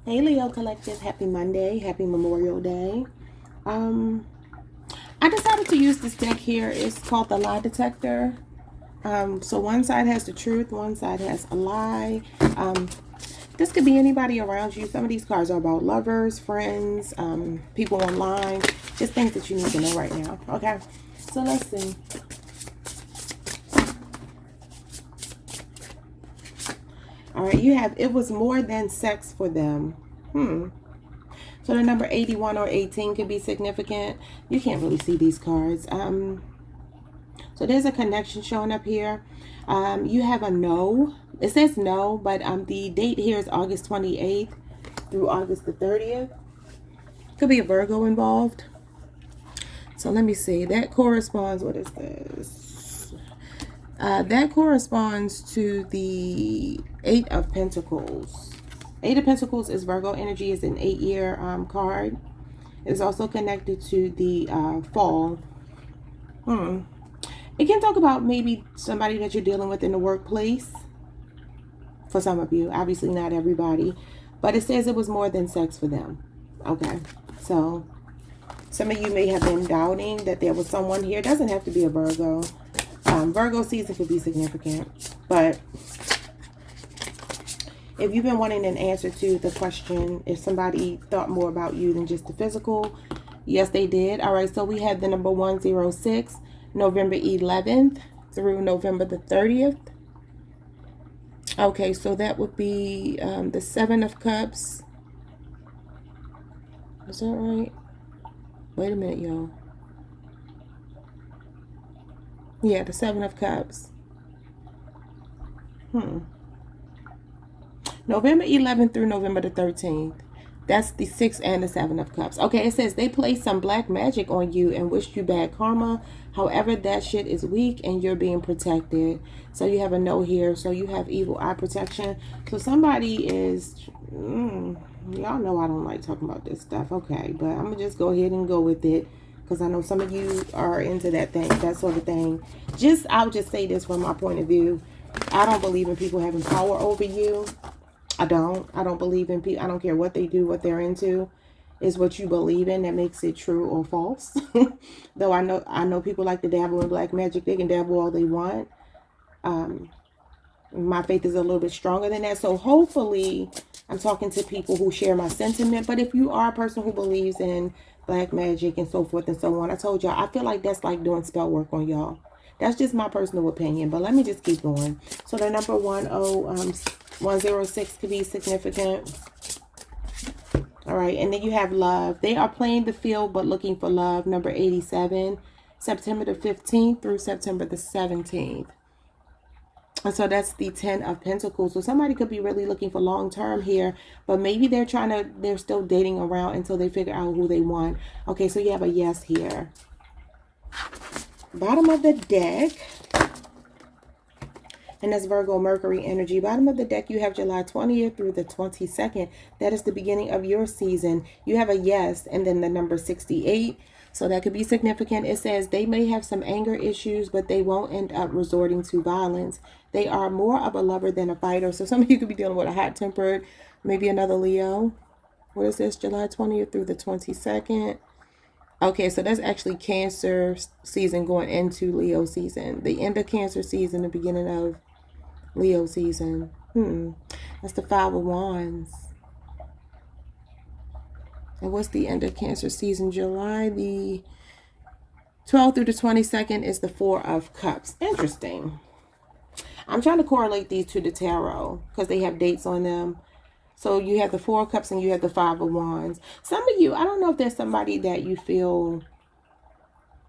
Hey Leo Collective, happy Monday, happy Memorial Day. I decided to use this deck here. It's called the Lie Detector. So one side has the truth, one side has a lie. This could be anybody around you. Some of these cards are about lovers, friends, people online, just things that you need to know right now. Okay, so let's see. All right, you have it was more than sex for them. So the number 81 or 18 could be significant. You can't really see these cards. So there's a connection showing up here. You have a no. It says no, but the date here is August 28th through August the 30th. Could be a Virgo involved. So let me see. That corresponds, what is this? That corresponds to the Eight of Pentacles. Eight of Pentacles is Virgo energy. Is an 8-year card. It's also connected to the fall. It can talk about maybe somebody that you're dealing with in the workplace. For some of you, obviously not everybody, but it says it was more than sex for them. Okay, so some of you may have been doubting that there was someone here. It doesn't have to be a Virgo. Virgo season could be significant, but if you've been wanting an answer to the question, if somebody thought more about you than just the physical, yes, they did. All right, so we had the number 106, November 11th through November the 30th. Okay, so that would be the Seven of Cups. Is that right? Wait a minute, y'all. Yeah, the Seven of Cups. November 11th through November the 13th. That's the 6 and the 7 of Cups. Okay, it says they played some black magic on you and wished you bad karma. However, that shit is weak and you're being protected. So you have a no here. So you have evil eye protection. So somebody is... y'all know I don't like talking about this stuff. Okay, but I'm going to just go ahead and go with it. Because I know some of you are into that thing, that sort of thing. I'll just say this from my point of view. I don't believe in people having power over you. I don't believe in people. I don't care what they do, what they're into. Is what you believe in that makes it true or false. Though I know people like to dabble in black magic. They can dabble all they want. My faith is a little bit stronger than that. So hopefully I'm talking to people who share my sentiment. But if you are a person who believes in black magic and so forth and so on, I told y'all, I feel like that's like doing spell work on y'all. That's just my personal opinion. But let me just keep going. So the number 106 could be significant. All right, and then you have love. They are playing the field but looking for love. Number 87, September the 15th through September the 17th. And so that's the 10 of Pentacles. So somebody could be really looking for long term here, but maybe they're still dating around until they figure out who they want. Okay, so you have a yes here. Bottom of the deck. And that's Virgo Mercury energy. Bottom of the deck, you have July 20th through the 22nd. That is the beginning of your season. You have a yes, and then the number 68. So that could be significant. It says they may have some anger issues, but they won't end up resorting to violence. They are more of a lover than a fighter. So some of you could be dealing with a hot-tempered, maybe another Leo. What is this? July 20th through the 22nd. Okay, so that's actually Cancer season going into Leo season. The end of Cancer season, the beginning of Leo season. That's the 5 of Wands. And what's the end of Cancer season? July the 12th through the 22nd is the 4 of Cups. Interesting. I'm trying to correlate these to the tarot because they have dates on them. So you have the 4 of Cups and you have the 5 of Wands. Some of you, I don't know if there's somebody that you feel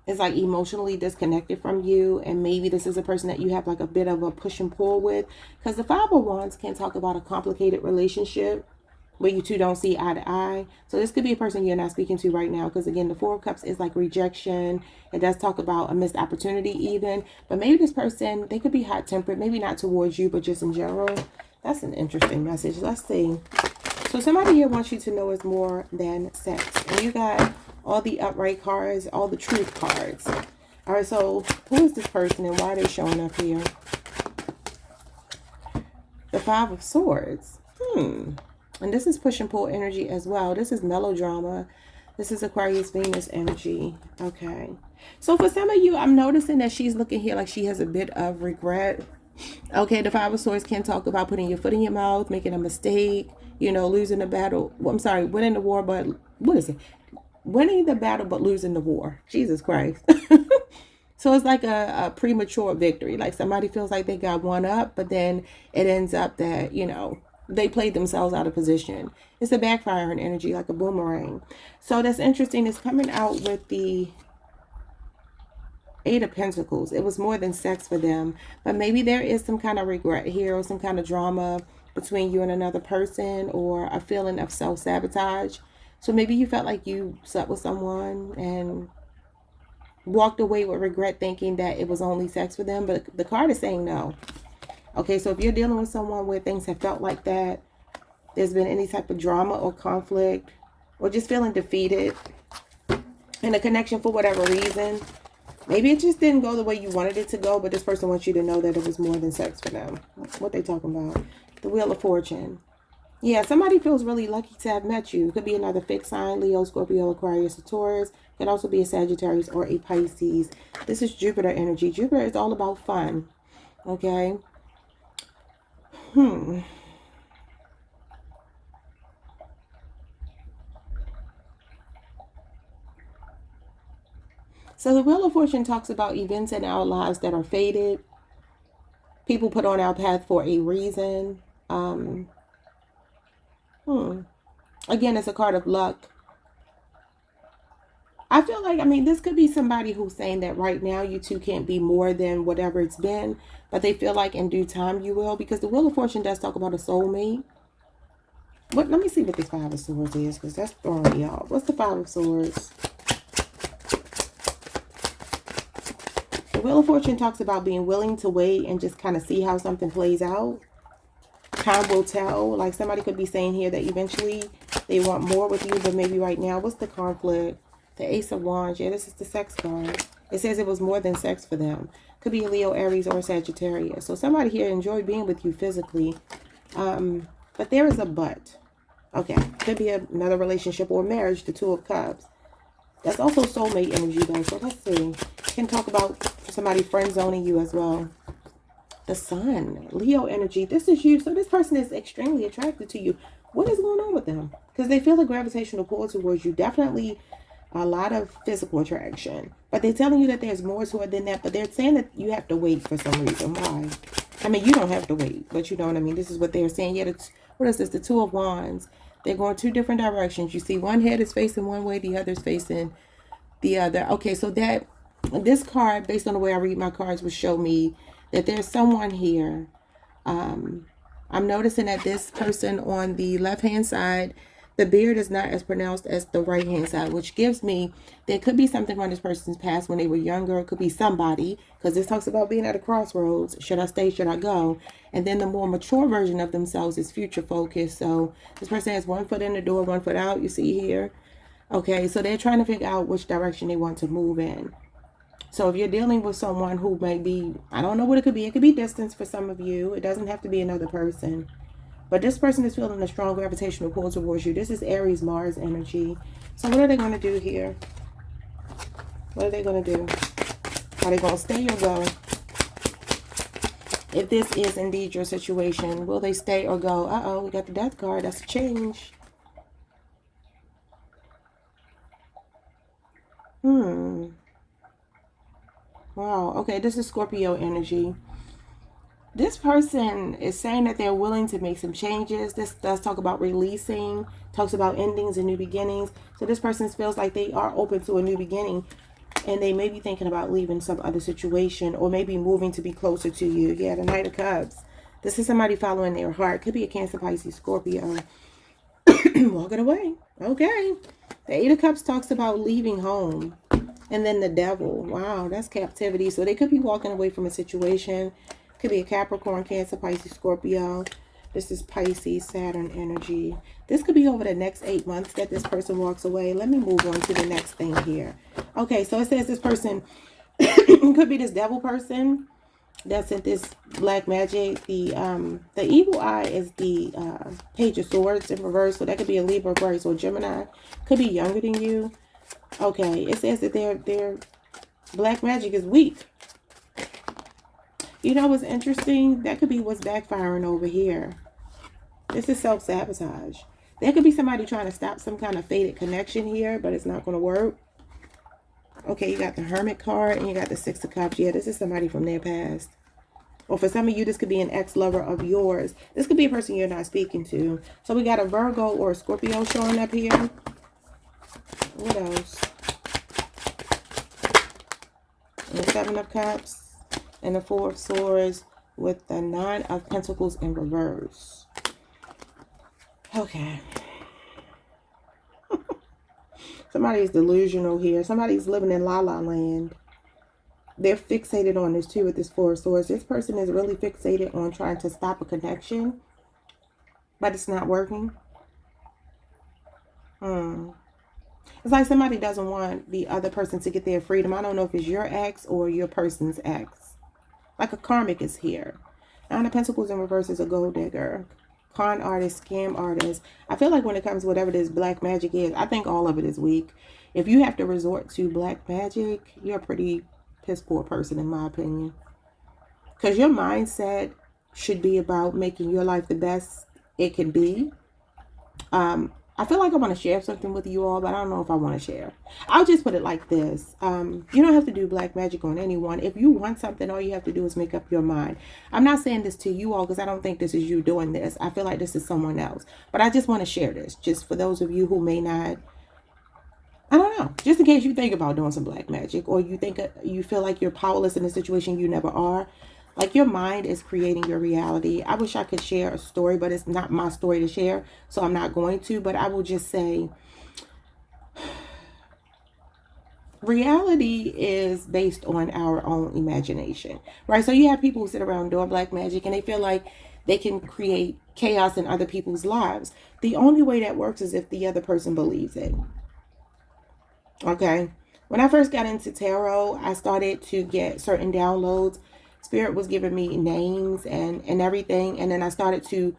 is like emotionally disconnected from you, and maybe this is a person that you have like a bit of a push and pull with, because the 5 of Wands can talk about a complicated relationship where you two don't see eye to eye. So this could be a person you're not speaking to right now, because again, the 4 of Cups is like rejection. It does talk about a missed opportunity even, but maybe this person, they could be hot-tempered, maybe not towards you, but just in general. That's an interesting message. Let's see. So somebody here wants you to know it's more than sex. And you got all the upright cards, all the truth cards. All right, so who is this person and why are they showing up here? The 5 of Swords. And this is push and pull energy as well. This is melodrama. This is Aquarius Venus energy. Okay. So for some of you, I'm noticing that she's looking here like she has a bit of regret. Okay, the Five of Swords can talk about putting your foot in your mouth, making a mistake, you know, losing the battle. Well, I'm sorry, winning the war, but what is it? Winning the battle, but losing the war. Jesus Christ. So it's like a premature victory. Like somebody feels like they got one up, but then it ends up that, you know, they played themselves out of position. It's a backfiring energy, like a boomerang. So that's interesting. It's coming out with the Eight of Pentacles. It was more than sex for them, but maybe there is some kind of regret here or some kind of drama between you and another person, or a feeling of self-sabotage. So maybe you felt like you slept with someone and walked away with regret, thinking that it was only sex for them, but the card is saying no. Okay, so if you're dealing with someone where things have felt like that, there's been any type of drama or conflict, or just feeling defeated in a connection for whatever reason, maybe it just didn't go the way you wanted it to go, but this person wants you to know that it was more than sex for them. What they talking about? The Wheel of Fortune. Yeah, somebody feels really lucky to have met you. It could be another fixed sign, Leo, Scorpio, Aquarius, or Taurus. It could also be a Sagittarius or a Pisces. This is Jupiter energy. Jupiter is all about fun. Okay. So the Wheel of Fortune talks about events in our lives that are fated. People put on our path for a reason. Again, it's a card of luck. I feel like, I mean, this could be somebody who's saying that right now you two can't be more than whatever it's been, but they feel like in due time you will, because the Wheel of Fortune does talk about a soulmate. Let me see what this Five of Swords is, because that's throwing me off. What's the Five of Swords? The Wheel of Fortune talks about being willing to wait and just kind of see how something plays out. Time will tell. Like somebody could be saying here that eventually they want more with you, but maybe right now. What's the conflict? The Ace of Wands. Yeah, this is the sex card. It says it was more than sex for them. Could be a Leo, Aries, or Sagittarius. So somebody here enjoyed being with you physically. But there is a but. Okay. Could be another relationship or marriage, the Two of Cups. That's also soulmate energy though. So let's see. Can talk about somebody friend zoning you as well. The Sun, Leo energy. This is you. So this person is extremely attracted to you. What is going on with them? Because they feel a gravitational pull towards you. Definitely a lot of physical attraction. But they're telling you that there's more to it than that. But they're saying that you have to wait for some reason. Why? I mean, you don't have to wait. But you know what I mean? This is what they're saying. Yeah, what is this? The Two of Wands. They're going two different directions. You see one head is facing one way. The other is facing the other. Okay, so that this card, based on the way I read my cards, will show me that there's someone here. I'm noticing that this person on the left-hand side, the beard is not as pronounced as the right-hand side, which gives me there could be something on this person's past when they were younger. It could be somebody, because this talks about being at a crossroads. Should I stay? Should I go? And then the more mature version of themselves is future focused. So this person has one foot in the door, one foot out, you see here. Okay, so they're trying to figure out which direction they want to move in. So if you're dealing with someone who may be, I don't know what it could be. It could be distance for some of you. It doesn't have to be another person. But this person is feeling a strong gravitational pull towards you. This is Aries, Mars energy. So what are they going to do here? What are they going to do? Are they going to stay or go? If this is indeed your situation, will they stay or go? Uh-oh, we got the Death card. That's a change. Wow. Okay, this is Scorpio energy. This person is saying that they're willing to make some changes. This does talk about releasing, talks about endings and new beginnings. So this person feels like they are open to a new beginning, and they may be thinking about leaving some other situation, or maybe moving to be closer to you. Yeah, the Knight of Cups. This is somebody following their heart. Could be a Cancer, Pisces, Scorpio. Walking away. Okay. The Eight of Cups talks about leaving home. And then the Devil. Wow, that's captivity. So they could be walking away from a situation. Could be a Capricorn, Cancer, Pisces, Scorpio. This is Pisces, Saturn energy. This could be over the next 8 months that this person walks away. Let me move on to the next thing here. Okay, so it says this person could be this Devil person. that sent this black magic. The evil eye is the Page of Swords in reverse. So that could be a Libra, Aquarius, or Gemini. Could be younger than you. Okay, it says that their black magic is weak. You know what's interesting? That could be what's backfiring over here. This is self-sabotage. There could be somebody trying to stop some kind of fated connection here, but it's not going to work. Okay, you got the Hermit card and you got the Six of Cups. Yeah, this is somebody from their past. Or for some of you, this could be an ex-lover of yours. This could be a person you're not speaking to. So we got a Virgo or a Scorpio showing up here. What else? And the Seven of Cups and the Four of Swords with the Nine of Pentacles in reverse. Okay. Somebody's delusional here. Somebody's living in La La Land. They're fixated on this too with this Four of Swords. This person is really fixated on trying to stop a connection, but it's not working. It's like somebody doesn't want the other person to get their freedom. I don't know if it's your ex or your person's ex. Like a karmic is here. Nine of Pentacles in reverse is a gold digger. Con artist, scam artist. I feel like when it comes to whatever this black magic is, I think all of it is weak. If you have to resort to black magic, you're a pretty piss poor person in my opinion. Because your mindset should be about making your life the best it can be. I feel like I want to share something with you all, but I don't know if I want to share. I'll just put it like this. You don't have to do black magic on anyone. If you want something, all you have to do is make up your mind. I'm not saying this to you all because I don't think this is you doing this. I feel like this is someone else. But I just want to share this just for those of you who may not, I don't know, just in case you think about doing some black magic or you think you feel like you're powerless in a situation you never are. Like your mind is creating your reality. I wish I could share a story, but it's not my story to share, so I'm not going to. But I will just say, reality is based on our own imagination, right? So you have people who sit around doing black magic and they feel like they can create chaos in other people's lives. The only way that works is if the other person believes it. Okay. When I first got into tarot, I started to get certain downloads. Spirit was giving me names and everything. And then I started to,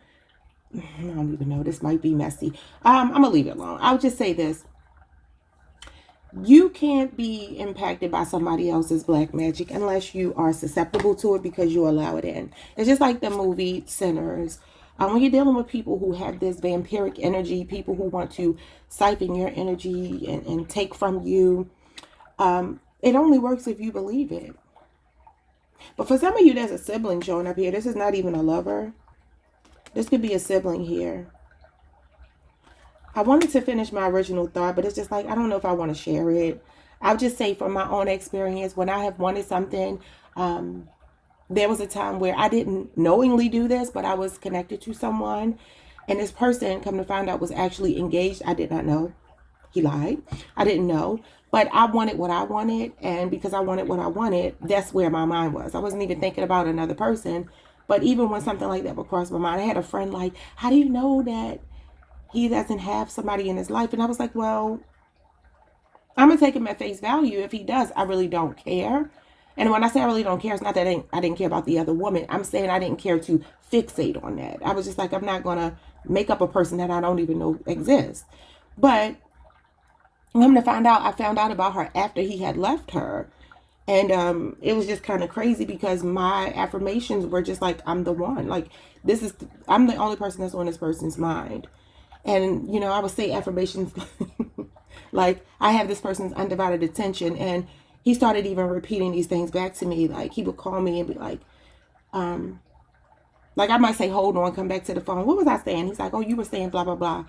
I don't even know, this might be messy. I'm going to leave it alone. I'll just say this. You can't be impacted by somebody else's black magic unless you are susceptible to it because you allow it in. It's just like the movie Sinners. When you're dealing with people who have this vampiric energy, people who want to siphon your energy and take from you, it only works if you believe it. But for some of you, there's a sibling showing up here. This is not even a lover. This could be a sibling here. I wanted to finish my original thought, but it's just like, I don't know if I want to share it. I'll just say from my own experience, when I have wanted something, there was a time where I didn't knowingly do this, but I was connected to someone. And this person, come to find out, was actually engaged. I did not know. He lied. I didn't know. But I wanted what I wanted. And because I wanted what I wanted, that's where my mind was. I wasn't even thinking about another person. But even when something like that would cross my mind, I had a friend like, how do you know that he doesn't have somebody in his life? And I was like, well, I'm going to take him at face value. If he does, I really don't care. And when I say I really don't care, it's not that I didn't care about the other woman. I'm saying I didn't care to fixate on that. I was just like, I'm not going to make up a person that I don't even know exists. But I'm to find out, I found out about her after he had left her. And it was just kind of crazy because my affirmations were just like, I'm the one. Like, I'm the only person that's on this person's mind. And, you know, I would say affirmations like, I have this person's undivided attention. And he started even repeating these things back to me. Like, he would call me and be like I might say, hold on, come back to the phone. What was I saying? He's like, oh, you were saying blah, blah, blah.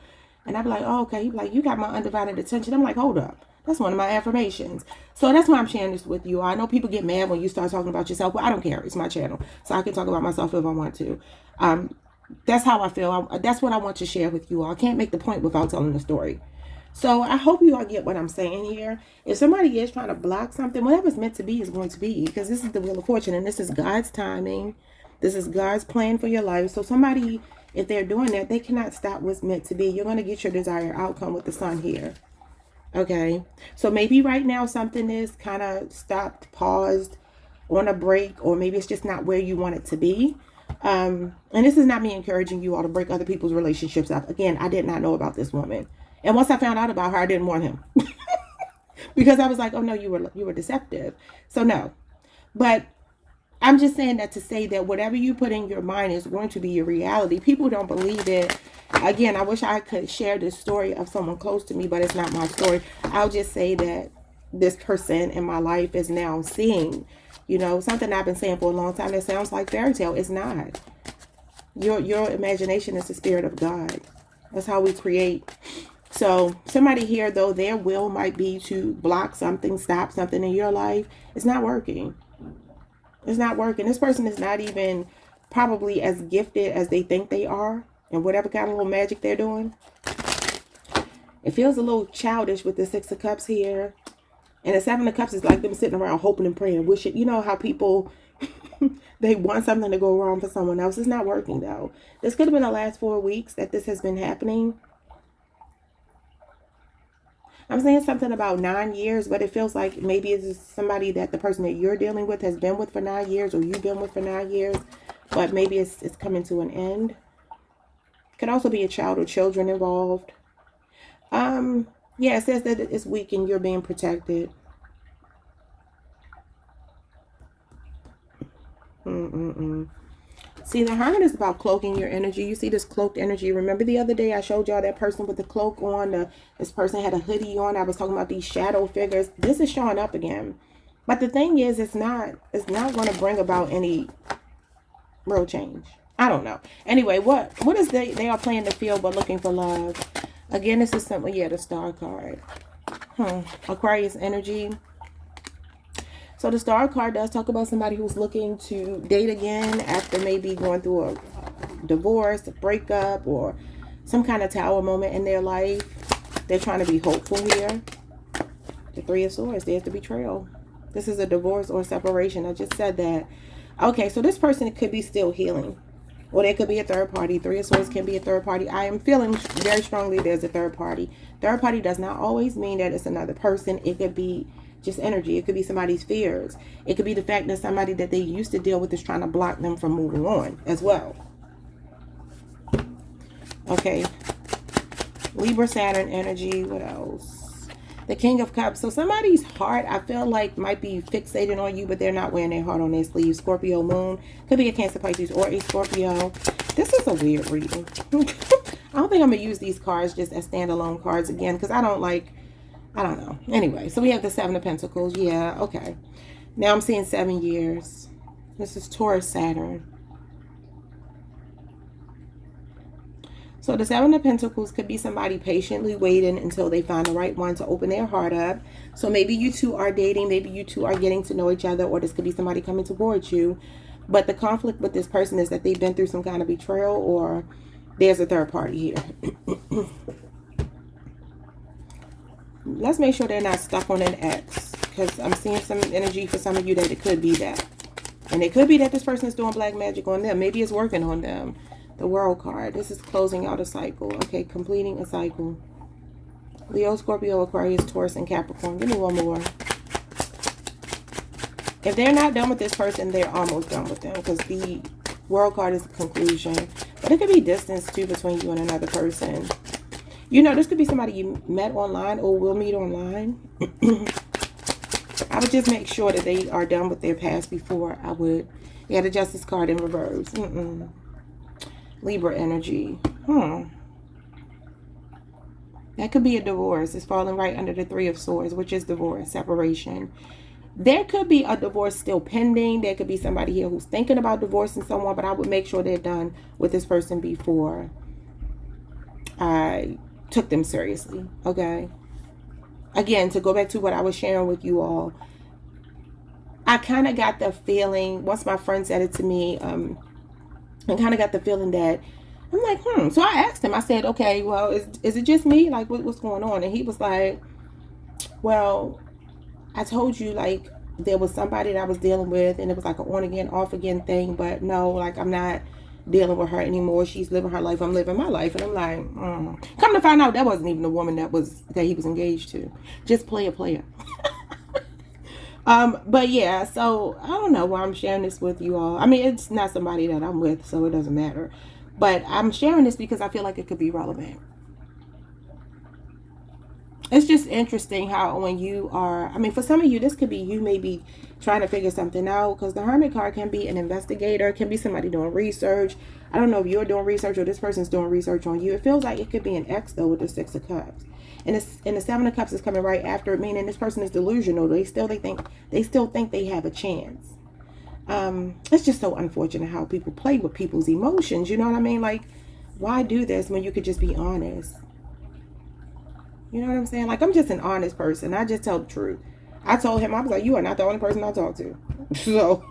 And I'd be like, oh, okay. He'd be like, you got my undivided attention. I'm like, hold up. That's one of my affirmations. So that's why I'm sharing this with you. I know people get mad when you start talking about yourself, but I don't care. It's my channel. So I can talk about myself if I want to. That's how I feel. That's what I want to share with you all. I can't make the point without telling the story. So I hope you all get what I'm saying here. If somebody is trying to block something, whatever's meant to be is going to be. Because this is the Wheel of Fortune. And this is God's timing. This is God's plan for your life. So somebody, if they're doing that, they cannot stop what's meant to be. You're going to get your desired outcome with the Sun here. Okay. So maybe right now something is kind of stopped, paused, on a break, or maybe it's just not where you want it to be. And this is not me encouraging you all to break other people's relationships up. Again, I did not know about this woman. And once I found out about her, I didn't want him. Because I was like, oh no, you were deceptive. So no. But I'm just saying that to say that whatever you put in your mind is going to be your reality. People don't believe it. Again, I wish I could share this story of someone close to me, but it's not my story. I'll just say that this person in my life is now seeing, something I've been saying for a long time. It sounds like fairy tale. It's not. Your imagination is the spirit of God. That's how we create. So somebody here, though, their will might be to block something, stop something in your life. It's not working. It's not working. This person is not even probably as gifted as they think they are, and whatever kind of little magic they're doing. It feels a little childish with the Six of Cups here. And the Seven of Cups is like them sitting around hoping and praying, wishing. You know how people, they want something to go wrong for someone else. It's not working, though. This could have been the last 4 weeks that this has been happening. I'm saying something about 9 years, but it feels like maybe it's somebody that the person that you're dealing with has been with for 9 years, or you've been with for 9 years, but maybe it's coming to an end. Could also be a child or children involved. Yeah, it says that it's weak and you're being protected. See, the Hermit is about cloaking your energy. You see this cloaked energy. Remember the other day I showed y'all that person with the cloak on? This person had a hoodie on. I was talking about these shadow figures. This is showing up again. But the thing is, it's not going to bring about any real change. I don't know. Anyway, what is they are playing the field but looking for love. Again, this is something, the Star card. Aquarius energy. So the Star card does talk about somebody who's looking to date again after maybe going through a divorce, a breakup, or some kind of tower moment in their life. They're trying to be hopeful here. The Three of Swords, there's the betrayal. This is a divorce or separation. I just said that. Okay, so this person could be still healing. Or there could be a third party. Three of Swords can be a third party. I am feeling very strongly there's a third party. Third party does not always mean that it's another person. It could be just energy. It could be somebody's fears. It could be the fact that somebody that they used to deal with is trying to block them from moving on as well. Okay. Libra, Saturn energy. What else? The King of Cups. So somebody's heart, I feel like, might be fixated on you, but they're not wearing their heart on their sleeve. Scorpio moon. Could be a Cancer, Pisces, or a Scorpio. This is a weird reading. I don't think I'm going to use these cards just as standalone cards again, because I don't know. Anyway, so we have the Seven of Pentacles. Yeah, okay. Now I'm seeing 7 years. This is Taurus, Saturn. So the Seven of Pentacles could be somebody patiently waiting until they find the right one to open their heart up. So maybe you two are dating. Maybe you two are getting to know each other, or this could be somebody coming towards you. But the conflict with this person is that they've been through some kind of betrayal, or there's a third party here. Let's make sure they're not stuck on an ex, because I'm seeing some energy for some of you that it could be that. And it could be that this person is doing black magic on them. Maybe it's working on them. The World card. This is closing out a cycle. Okay, completing a cycle. Leo, Scorpio, Aquarius, Taurus, and Capricorn. Give me one more. If they're not done with this person, they're almost done with them, because the World card is the conclusion. But it could be distance, too, between you and another person. You know, this could be somebody you met online or will meet online. I would just make sure that they are done with their past before I would. Yeah, the Justice card in reverse. Libra energy. That could be a divorce. It's falling right under the Three of Swords, which is divorce, separation. There could be a divorce still pending. There could be somebody here who's thinking about divorcing someone, but I would make sure they're done with this person before I took them seriously. Okay. Again, to go back to what I was sharing with you all, I kind of got the feeling, once my friend said it to me, I kind of got the feeling that, I'm like, So I asked him, I said, okay, well, is it just me? Like, what's going on? And he was like, well, I told you, like, there was somebody that I was dealing with, and it was like an on again, off again thing, but no, like, I'm not dealing with her anymore. She's living her life. I'm living my life. And I'm like, come to find out, that wasn't even the woman that he was engaged to. Just player. But yeah, so I don't know why I'm sharing this with you all. I mean, it's not somebody that I'm with, so it doesn't matter. But I'm sharing this because I feel like it could be relevant. It's just interesting how when you are, I mean, for some of you, this could be you maybe trying to figure something out, because the Hermit card can be an investigator, it can be somebody doing research. I don't know if you're doing research or this person's doing research on you. It feels like it could be an ex though with the Six of Cups. And the Seven of Cups is coming right after it, meaning this person is delusional. They still think they have a chance. It's just so unfortunate how people play with people's emotions. You know what I mean? Like, why do this when you could just be honest? You know what I'm saying? Like, I'm just an honest person. I just tell the truth. I told him, I was like, you are not the only person I talk to. So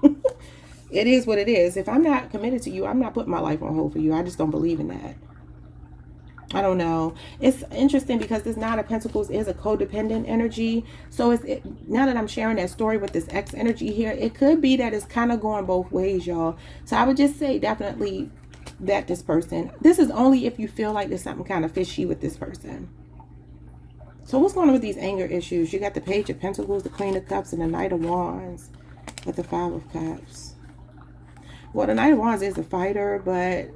it is what it is. If I'm not committed to you, I'm not putting my life on hold for you. I just don't believe in that. I don't know. It's interesting because this Nine of Pentacles is a codependent energy. So now that I'm sharing that story with this X energy here, it could be that it's kind of going both ways, y'all. So I would just say definitely that this person, this is only if you feel like there's something kind of fishy with this person. So what's going on with these anger issues? You got the Page of Pentacles, the Queen of Cups, and the Knight of Wands with the Five of Cups. Well, the Knight of Wands is a fighter, but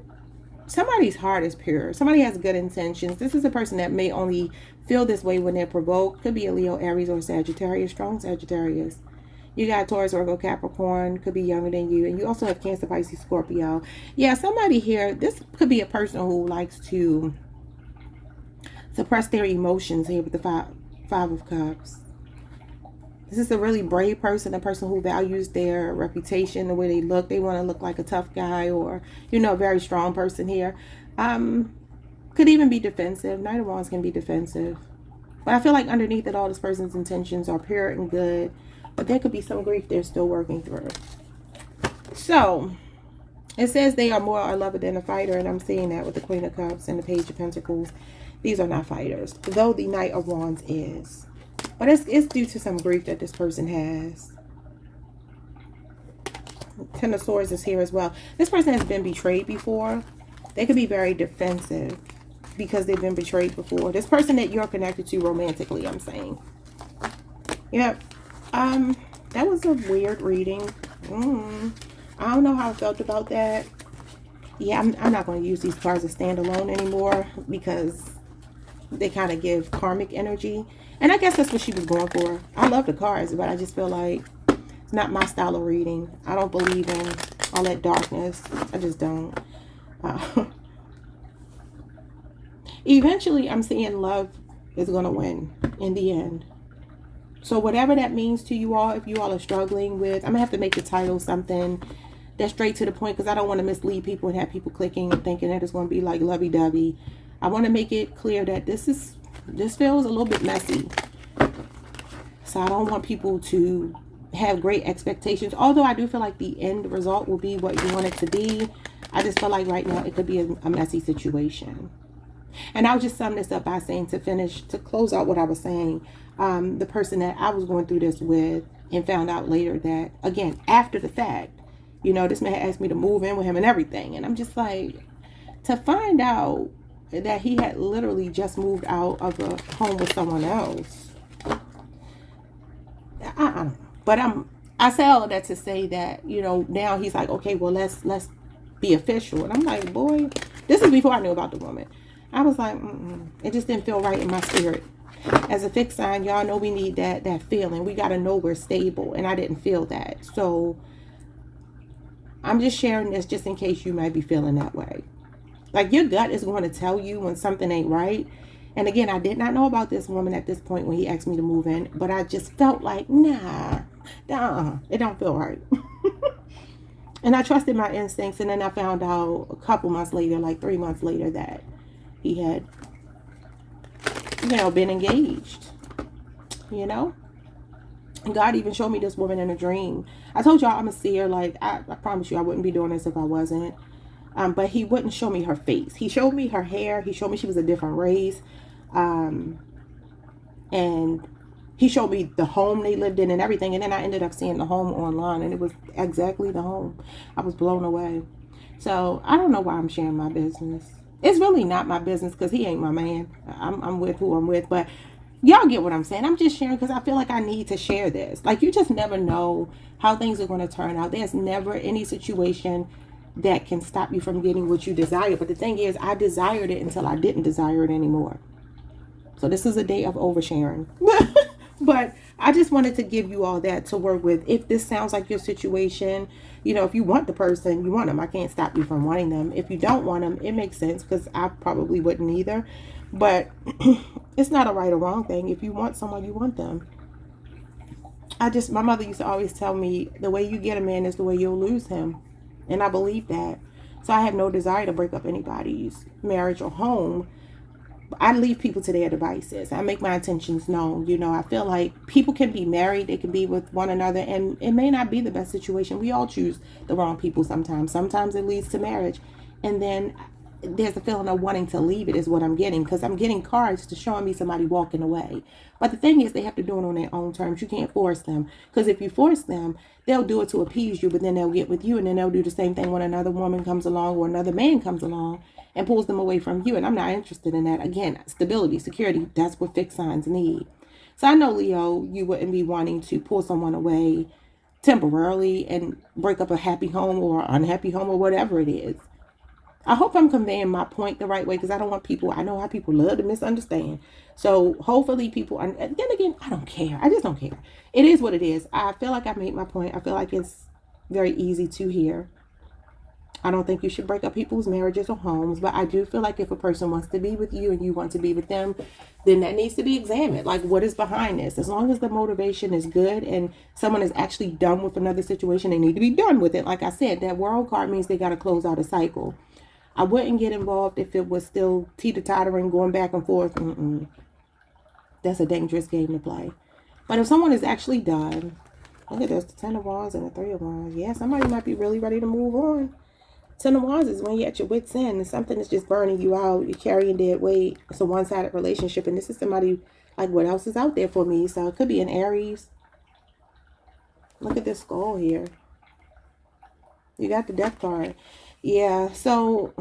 somebody's heart is pure. Somebody has good intentions. This is a person that may only feel this way when they're provoked. Could be a Leo, Aries, or Sagittarius. Strong Sagittarius. You got Taurus, Virgo, Capricorn. Could be younger than you. And you also have Cancer, Pisces, Scorpio. Yeah, somebody here, this could be a person who likes to suppress their emotions here with the Five of Cups. This is a really brave person, a person who values their reputation, the way they look. They want to look like a tough guy or, you know, a very strong person here. Could even be defensive. Knight of Wands can be defensive. But I feel like underneath it all, this person's intentions are pure and good. But there could be some grief they're still working through. So it says they are more a lover than a fighter. And I'm seeing that with the Queen of Cups and the Page of Pentacles. These are not fighters, though the Knight of Wands is. But it's due to some grief that this person has. Ten of Swords is here as well. This person has been betrayed before. They could be very defensive because they've been betrayed before. This person that you're connected to romantically, I'm saying. Yep. That was a weird reading. I don't know how I felt about that. Yeah, I'm not going to use these cards as standalone anymore because they kind of give karmic energy. And I guess that's what she was going for. I love the cards, but I just feel like it's not my style of reading. I don't believe in all that darkness. I just don't. Eventually, I'm seeing love is going to win in the end. So whatever that means to you all, if you all are struggling with, I'm going to have to make the title something that's straight to the point because I don't want to mislead people and have people clicking and thinking that it's going to be like lovey-dovey. I want to make it clear that this feels a little bit messy. So I don't want people to have great expectations. Although I do feel like the end result will be what you want it to be. I just feel like right now it could be a messy situation. And I'll just sum this up by saying to close out what I was saying. The person that I was going through this with and found out later that, again, after the fact, you know, this man asked me to move in with him and everything. And I'm just like, to find out that he had literally just moved out of a home with someone else. I don't know. But I say all of that to say that, you know, now he's like, okay, well, let's be official. And I'm like, boy, this is before I knew about the woman. I was like, it just didn't feel right in my spirit. As a fixed sign, y'all know we need that feeling. We got to know we're stable. And I didn't feel that. So I'm just sharing this just in case you might be feeling that way. Like, your gut is going to tell you when something ain't right. And again, I did not know about this woman at this point when he asked me to move in. But I just felt like, nah, it don't feel right. And I trusted my instincts. And then I found out a couple months later, like 3 months later, that he had, you know, been engaged. You know? And God even showed me this woman in a dream. I told y'all I'm a seer. Like, I promise you I wouldn't be doing this if I wasn't. But he wouldn't show me her face. He showed me her hair. He showed me she was a different race. And he showed me the home they lived in and everything. And then I ended up seeing the home online. And it was exactly the home. I was blown away. So I don't know why I'm sharing my business. It's really not my business because he ain't my man. I'm with who I'm with. But Y'all get what I'm saying. I'm just sharing because I feel like I need to share this. Like, you just never know how things are going to turn out. There's never any situation that can stop you from getting what you desire. But the thing is, I desired it until I didn't desire it anymore. So this is a day of oversharing. But I just wanted to give you all that to work with. If this sounds like your situation, if you want the person, you want them. I can't stop you from wanting them. If you don't want them, it makes sense, because I probably wouldn't either. But it's not a right or wrong thing. If you want someone, you want them. My mother used to always tell me, the way you get a man is the way you'll lose him. And I believe that. So I have no desire to break up anybody's marriage or home. I leave people to their devices. I make my intentions known. I feel like people can be married. They can be with one another, and it may not be the best situation. We all choose the wrong people sometimes. Sometimes it leads to marriage. And then there's a feeling of wanting to leave it is what I'm getting, because I'm getting cards to showing me somebody walking away. But the thing is, they have to do it on their own terms. You can't force them, because if you force them, they'll do it to appease you, but then they'll get with you, and then they'll do the same thing when another woman comes along or another man comes along and pulls them away from you. And I'm not interested in that. Again, stability, security, that's what fixed signs need. So I know, Leo, you wouldn't be wanting to pull someone away temporarily and break up a happy home or unhappy home or whatever it is. I hope I'm conveying my point the right way, because I don't want people, I know how people love to misunderstand. So hopefully people, and then again, I don't care. I just don't care. It is what it is. I feel like I made my point. I feel like it's very easy to hear. I don't think you should break up people's marriages or homes, but I do feel like if a person wants to be with you and you want to be with them, then that needs to be examined. Like, what is behind this? As long as the motivation is good and someone is actually done with another situation, they need to be done with it. Like I said, that world card means they got to close out a cycle. I wouldn't get involved if it was still teeter-tottering, going back and forth. That's a dangerous game to play. But if someone is actually done, look at this, the 10 of Wands and the 3 of Wands. Yeah, somebody might be really ready to move on. 10 of Wands is when you're at your wit's end and something is just burning you out. You're carrying dead weight. It's a one-sided relationship. And this is somebody, like, what else is out there for me? So it could be an Aries. Look at this skull here. You got the Death card. Yeah, so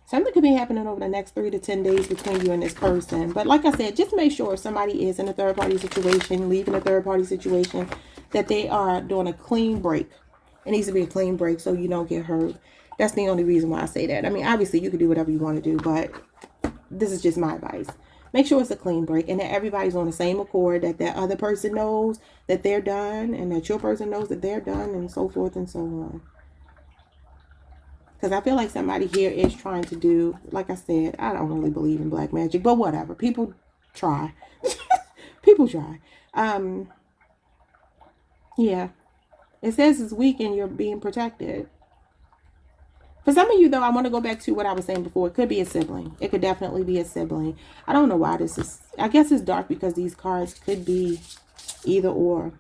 something could be happening over the next 3 to 10 days between you and this person. But like I said, just make sure if somebody is in a third-party situation, leaving a third-party situation, that they are doing a clean break. It needs to be a clean break so you don't get hurt. That's the only reason why I say that. I mean, obviously, you can do whatever you want to do, but this is just my advice. Make sure it's a clean break and that everybody's on the same accord, that that other person knows that they're done and that your person knows that they're done, and so forth and so on. Because I feel like somebody here is trying to do, like I said, I don't really believe in black magic, but whatever. People try. People try. Yeah. It says this weekend you're being protected. For some of you, though, I want to go back to what I was saying before. It could be a sibling. It could definitely be a sibling. I don't know why this is. I guess it's dark because these cards could be either or.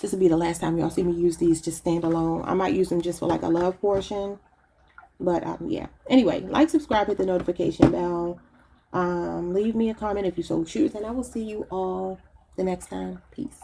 This will be the last time y'all see me use these just stand alone. I might use them just for like a love portion. But yeah. Anyway, like, subscribe, hit the notification bell. Leave me a comment if you so choose. And I will see you all the next time. Peace.